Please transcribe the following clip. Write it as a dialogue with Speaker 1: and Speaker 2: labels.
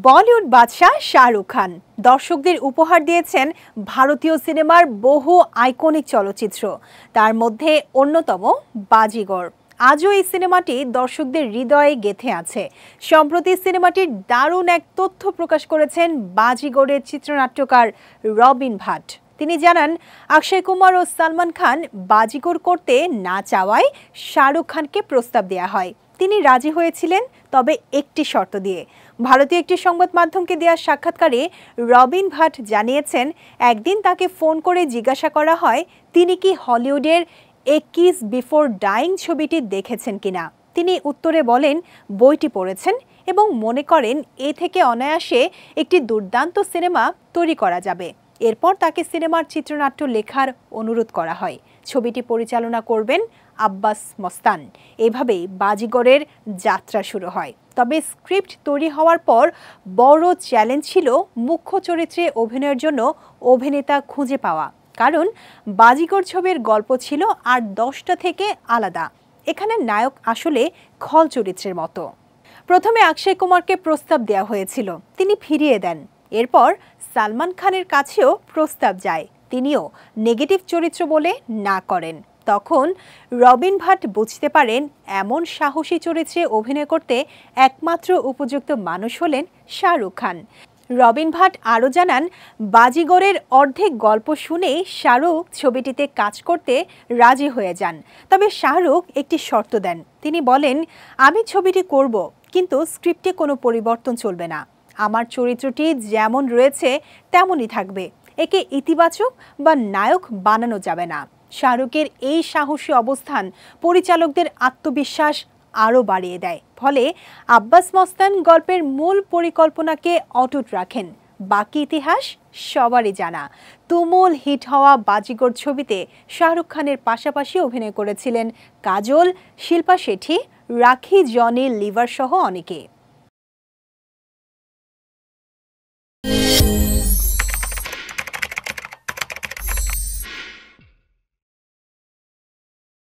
Speaker 1: বলিউড বাদশাহ শাহরুখ খান দর্শকদের উপহার দিয়েছেন ভারতীয় সিনেমার বহু আইকনিক চলচ্চিত্র। তার মধ্যে অন্যতম বাজিগর। আজও এই সিনেমাটি দর্শকদের হৃদয়ে গেঁথে আছে। সম্প্রতি সিনেমাটির দারুণ এক তথ্য প্রকাশ করেছেন বাজিগরের চিত্রনাট্যকার রবিন ভাট। তিনি জানান, অক্ষয় কুমার ও সালমান খান বাজিগর করতে না চাওয়ায় শাহরুখ খানকে প্রস্তাব দেয়া হয়। তিনি রাজি হয়েছিলেন, তবে একটি শর্ত দিয়ে। ভারতীয় একটি সংবাদ মাধ্যমকে দেওয়া সাক্ষাৎকারে রবিন ভাট জানিয়েছেন, একদিন তাকে ফোন করে জিজ্ঞাসা করা হয় তিনি কি হলিউডের 21 বিফোর ডাইং ছবিটি দেখেছেন কিনা। তিনি উত্তরে বলেন, বইটি পড়েছেন এবং মনে করেন এ থেকে অনায়াসে একটি দুর্দান্ত সিনেমা তৈরি করা যাবে। এরপর তাকে সিনেমার চিত্রনাট্য লেখার অনুরোধ করা হয়। ছবিটি পরিচালনা করবেন আব্বাস মস্তান। এভাবেই বাজিগরের যাত্রা শুরু হয়। তবে স্ক্রিপ্ট তৈরি হওয়ার পর বড় চ্যালেঞ্জ ছিল মুখ্য চরিত্রে অভিনয়ের জন্য অভিনেতা খুঁজে পাওয়া। কারণ বাজিগর ছবির গল্প ছিল আর 10টা থেকে আলাদা। এখানে নায়ক আসলে খল চরিত্রের মতো। প্রথমে অক্ষয় কুমারকে প্রস্তাব দেওয়া হয়েছিল, তিনি ফিরিয়ে দেন। এরপর সালমান খানের কাছেও প্রস্তাব যায়, তিনিও নেগেটিভ চরিত্র বলে না করেন। তখন রবিন ভাট বুঝতে পারেন এমন সাহসী চরিত্রে অভিনয় করতে একমাত্র উপযুক্ত মানুষ হলেন শাহরুখ খান। রবিন ভাট আরও জানান, বাজিগরের অর্ধেক গল্প শুনেই শাহরুখ ছবিটিতে কাজ করতে রাজি হয়ে যান। তবে শাহরুখ একটি শর্ত দেন। তিনি বলেন, আমি ছবিটি করব, কিন্তু স্ক্রিপ্টে কোনো পরিবর্তন চলবে না। আমার চরিত্রটি যেমন রয়েছে তেমনই থাকবে। একে ইতিবাচক বা নায়ক বানানো যাবে না। শাহরুখের এই সাহসী অবস্থান পরিচালকদের আত্মবিশ্বাস আরও বাড়িয়ে দেয়। ফলে আব্বাস মস্তান গল্পের মূল পরিকল্পনাকে অটুট রাখেন। বাকি ইতিহাস সবারই জানা। তুমুল হিট হওয়া বাজিগর ছবিতে শাহরুখ খানের পাশাপাশি অভিনয় করেছিলেন কাজল, শিল্পা শেঠি, রাখি, জনি লিভার সহ অনেকে।